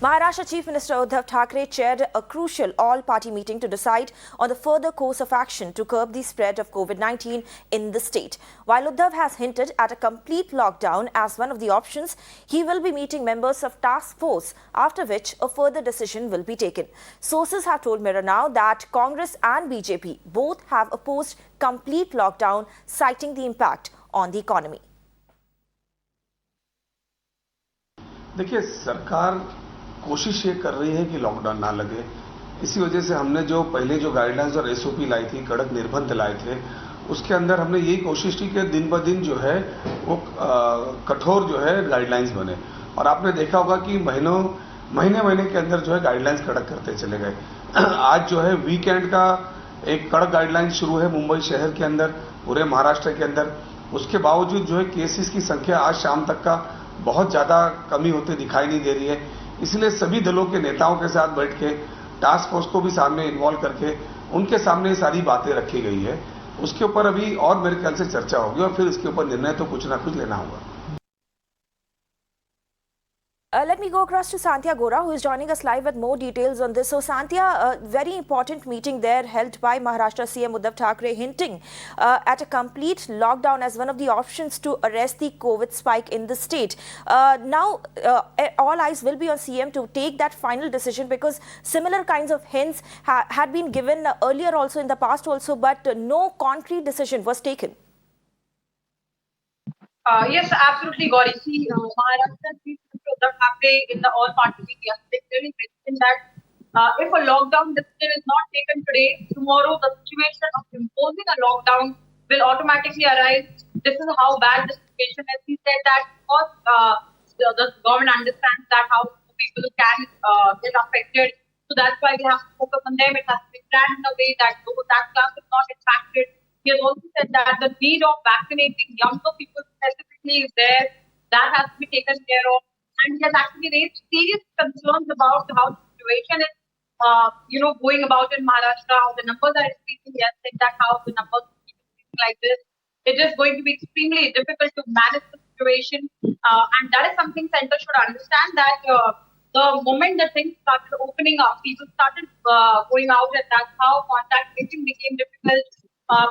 Maharashtra Chief Minister Uddhav Thackeray chaired a crucial all-party meeting to decide on the further course of action to curb the spread of COVID-19 in the state. While Uddhav has hinted at a complete lockdown as one of the options, he will be meeting members of task force, after which a further decision will be taken. Sources have told Mirror Now that Congress and BJP both have opposed complete lockdown, citing the impact on the economy. देखिए, सरकार कोशिश ये कर रही है कि lockdown ना लगे। इसी वजह से हमने जो पहले गाइडलाइंस और एसओपी लाई थी, कड़क निर्बंध लाए थे, उसके अंदर हमने यही कोशिश की कि दिन ब दिन जो है वो कठोर जो है गाइडलाइंस बने। और आपने देखा होगा कि महीने के अंदर जो है गाइडलाइंस कड़क करते चले गए। आज जो है वीकेंड का एक कड़क गाइडलाइन शुरू है मुंबई शहर के अंदर, पूरे महाराष्ट्र के अंदर। उसके बावजूद जो है केसेस की संख्या आज शाम तक का बहुत ज्यादा कमी होते दिखाई नहीं दे रही है। इसलिए सभी दलों के नेताओं के साथ बैठ के टास्क फोर्स को भी सामने इन्वॉल्व करके उनके सामने ये सारी बातें रखी गई है। उसके ऊपर अभी और मेरे ख्याल से चर्चा होगी और फिर इसके ऊपर निर्णय तो कुछ ना कुछ लेना होगा। Let me go across to Sandhya Gora, who is joining us live with more details on this. So, Sandhya, a very important meeting there held by Maharashtra CM Uddhav Thackeray, hinting at a complete lockdown as one of the options to arrest the COVID spike in the state. Now, all eyes will be on CM to take that final decision, because similar kinds of hints had been given earlier also, in the past also, but no concrete decision was taken. Yes, absolutely, Gauri. See, Maharashtra Chief Minister Uddhav Thackeray in the all-party meeting yesterday clearly mentioned that if a lockdown decision is not taken today, tomorrow the situation of imposing a lockdown will automatically arise. This is how bad the situation is. He said that because the government understands that how people can get affected, so that's why we have to focus on them. It has to be planned in a way that that class is not impacted. He has also said that the need of vaccinating younger people specifically is there. That has to be taken care of. And he has actually raised serious concerns about how the situation is, going about in Maharashtra, how the numbers are increasing. He has said that how the numbers are increasing like this. It is going to be extremely difficult to manage the situation. And that is something Center should understand, that the moment that things started opening up, people started going out, and that's how contact tracing became difficult.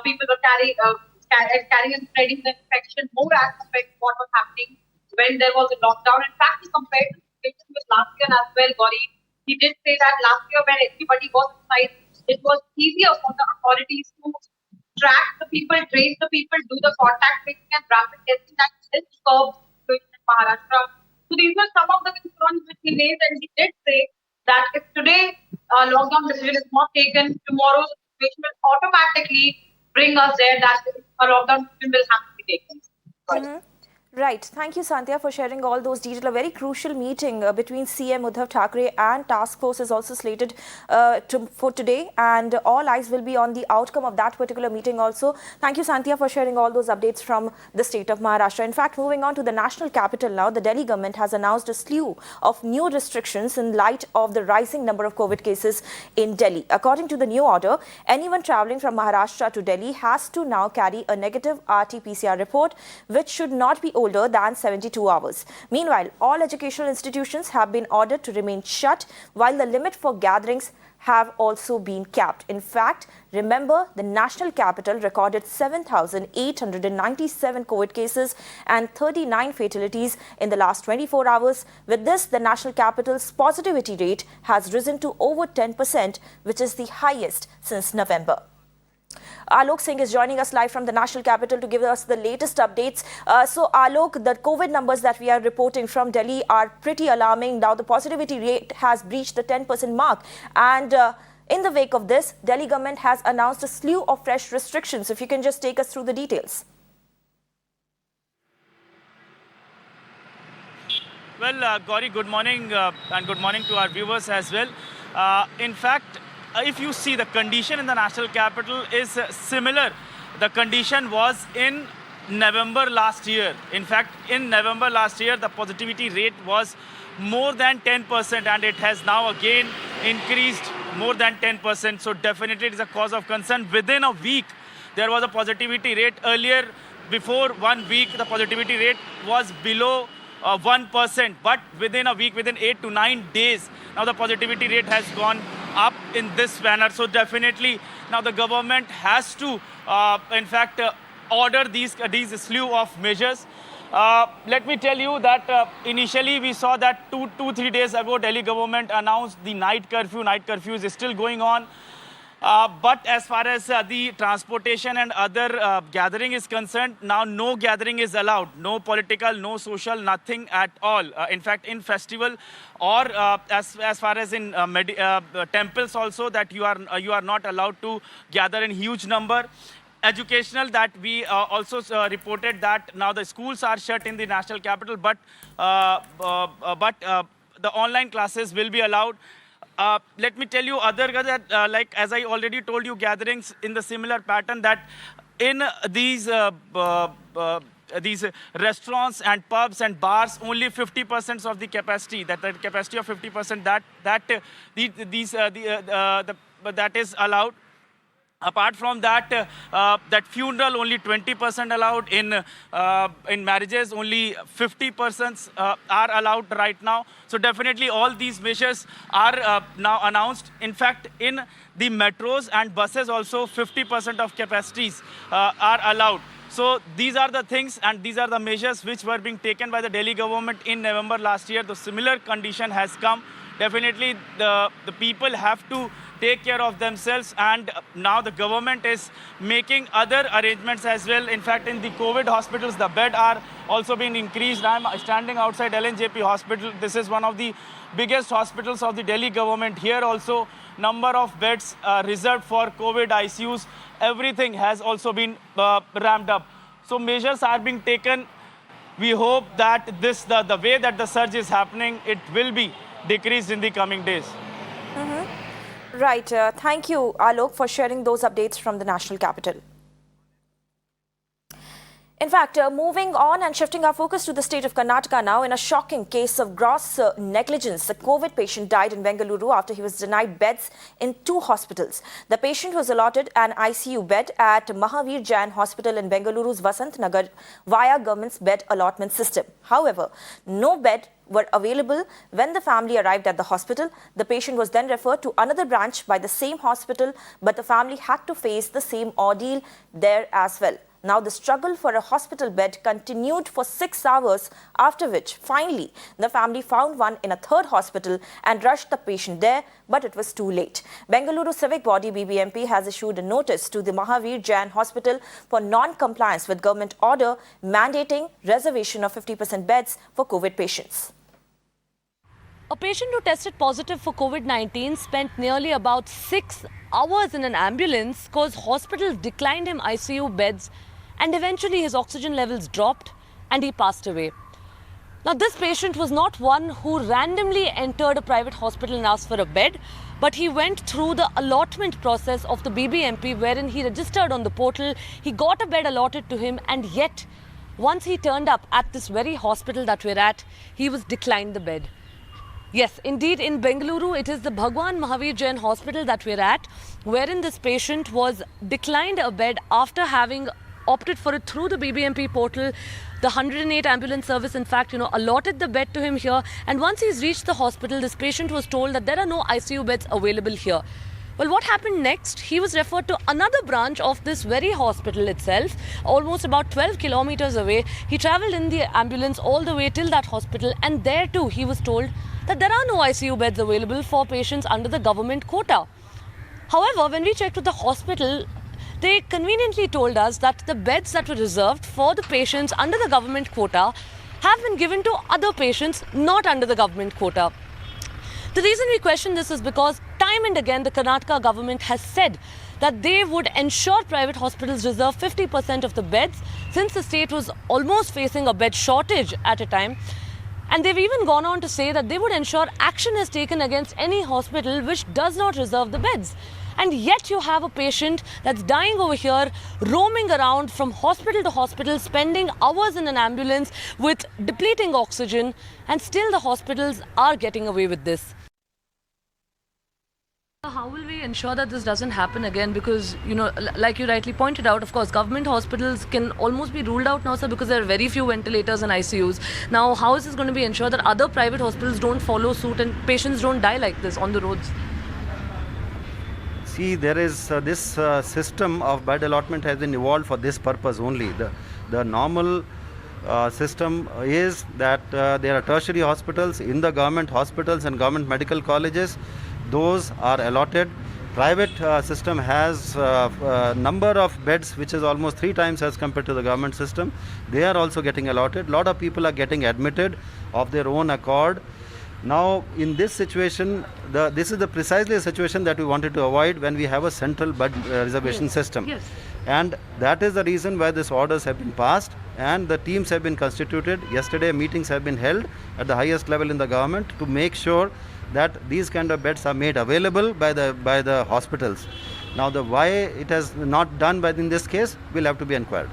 People were carrying and spreading the infection more as compared to what was happening when there was a lockdown. In fact, he compared the situation with last year as well, Gauri. He did say that last year when everybody was inside, it was easier for the authorities to track the people, trace the people, do the contact tracing and rapid testing that did curb the situation in Maharashtra. So these were some of the concerns which he raised, and he did say that if today a lockdown decision is not taken, tomorrow the situation will automatically bring us there that a lockdown decision will have to be taken. Right. Thank you, Sandhya, for sharing all those details. A very crucial meeting between CM Uddhav Thackeray and task force is also slated for today, and all eyes will be on the outcome of that particular meeting also. Thank you, Sandhya, for sharing all those updates from the state of Maharashtra. In fact, moving on to the national capital now, the Delhi government has announced a slew of new restrictions in light of the rising number of COVID cases in Delhi. According to the new order, anyone travelling from Maharashtra to Delhi has to now carry a negative RT-PCR report, which should not be older than 72 hours. Meanwhile, all educational institutions have been ordered to remain shut, while the limit for gatherings have also been capped. In fact, remember, the national capital recorded 7,897 COVID cases and 39 fatalities in the last 24 hours. With this, the national capital's positivity rate has risen to over 10%, which is the highest since November. Alok Singh is joining us live from the national capital to give us the latest updates. So, Alok, the COVID numbers that we are reporting from Delhi are pretty alarming. Now, the positivity rate has breached the 10% mark. And in the wake of this, Delhi government has announced a slew of fresh restrictions. If you can just take us through the details. Well, Gauri, good morning and good morning to our viewers as well. In fact, if you see, the condition in the national capital is similar. The condition was in November last year. In fact, in November last year, the positivity rate was more than 10%, and it has now again increased more than 10%. So definitely it is a cause of concern. Within a week, there was a positivity rate. Earlier, before 1 week, the positivity rate was below 1%, but within a week, within 8 to 9 days, now the positivity rate has gone up in this manner. So definitely now the government has to, in fact, order these slew of measures. Let me tell you that initially we saw that 3 days ago Delhi government announced the night curfew. Night curfew is still going on. But as far as the transportation and other gathering is concerned, now no gathering is allowed. No political, no social, nothing at all. In fact, in festival or as far as in temples also, that you are not allowed to gather in huge number. Educational, that we also reported that now the schools are shut in the national capital, but the online classes will be allowed. Let me tell you other that like as I already told you, gatherings in the similar pattern, that in these restaurants and pubs and bars, only 50% of the capacity, that capacity of 50%, that is allowed. Apart from that, that funeral only 20% allowed. In marriages only 50% are allowed right now. So definitely all these measures are now announced. In fact, in the metros and buses also 50% of capacities are allowed. So these are the things and these are the measures which were being taken by the Delhi government in November last year. The similar condition has come. Definitely the people have to take care of themselves, and now the government is making other arrangements as well. In fact, in the COVID hospitals, the bed are also being increased. I'm standing outside LNJP hospital. This is one of the biggest hospitals of the Delhi government. Here also, number of beds reserved for COVID ICUs. Everything has also been ramped up. So measures are being taken. We hope that the way that the surge is happening, it will be decreased in the coming days. Right. Thank you, Alok, for sharing those updates from the national capital. In fact, moving on and shifting our focus to the state of Karnataka now, in a shocking case of gross negligence, a COVID patient died in Bengaluru after he was denied beds in 2 hospitals. The patient was allotted an ICU bed at Mahavir Jain Hospital in Bengaluru's Vasant Nagar via government's bed allotment system. However, no bed were available when the family arrived at the hospital. The patient was then referred to another branch by the same hospital, but the family had to face the same ordeal there as well. Now, the struggle for a hospital bed continued for 6 hours, after which, finally, the family found one in a 3rd hospital and rushed the patient there, but it was too late. Bengaluru civic body BBMP has issued a notice to the Mahavir Jain Hospital for non-compliance with government order mandating reservation of 50% beds for COVID patients. A patient who tested positive for COVID-19 spent nearly about 6 hours in an ambulance because hospitals declined him ICU beds, and eventually his oxygen levels dropped and he passed away. Now, this patient was not one who randomly entered a private hospital and asked for a bed, but he went through the allotment process of the BBMP, wherein he registered on the portal, he got a bed allotted to him, and yet once he turned up at this very hospital that we're at, he was declined the bed. Yes, indeed, in Bengaluru, it is the Bhagwan Mahavir Jain Hospital that we're at, wherein this patient was declined a bed after having opted for it through the BBMP portal. The 108 ambulance service, in fact, allotted the bed to him here. And once he's reached the hospital, this patient was told that there are no ICU beds available here. Well, what happened next? He was referred to another branch of this very hospital itself, almost about 12 kilometers away. He travelled in the ambulance all the way till that hospital, and there too he was told that there are no ICU beds available for patients under the government quota. However, when we checked with the hospital, they conveniently told us that the beds that were reserved for the patients under the government quota have been given to other patients not under the government quota. The reason we question this is because time and again the Karnataka government has said that they would ensure private hospitals reserve 50% of the beds, since the state was almost facing a bed shortage at a time. And they've even gone on to say that they would ensure action is taken against any hospital which does not reserve the beds. And yet you have a patient that's dying over here, roaming around from hospital to hospital, spending hours in an ambulance with depleting oxygen, and still the hospitals are getting away with this. How will we ensure that this doesn't happen again? Because, you know, like you rightly pointed out, of course, government hospitals can almost be ruled out now, sir, because there are very few ventilators and ICUs. Now, how is this going to be ensured that other private hospitals don't follow suit and patients don't die like this on the roads? See, there is this system of bed allotment has been evolved for this purpose only. The normal system is that there are tertiary hospitals in the government hospitals and government medical colleges. Those are allotted. Private system has number of beds which is almost 3 times as compared to the government system. They are also getting allotted. Lot of people are getting admitted of their own accord. Now, in this situation, this is precisely the situation that we wanted to avoid when we have a central bed reservation system. Yes. And that is the reason why these orders have been passed and the teams have been constituted. Yesterday, meetings have been held at the highest level in the government to make sure that these kind of beds are made available by the hospitals. Now, the why it has not done in this case will have to be inquired.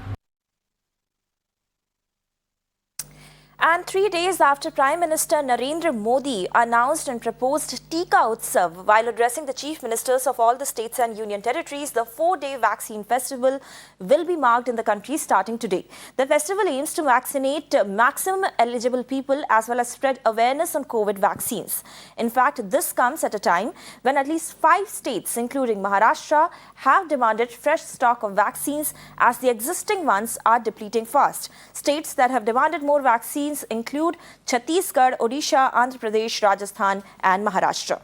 And 3 days after Prime Minister Narendra Modi announced and proposed Tika Utsav while addressing the chief ministers of all the states and union territories, the 4-day vaccine festival will be marked in the country starting today. The festival aims to vaccinate maximum eligible people as well as spread awareness on COVID vaccines. In fact, this comes at a time when at least 5 states, including Maharashtra, have demanded fresh stock of vaccines as the existing ones are depleting fast. States that have demanded more vaccines include Chhattisgarh, Odisha, Andhra Pradesh, Rajasthan and Maharashtra.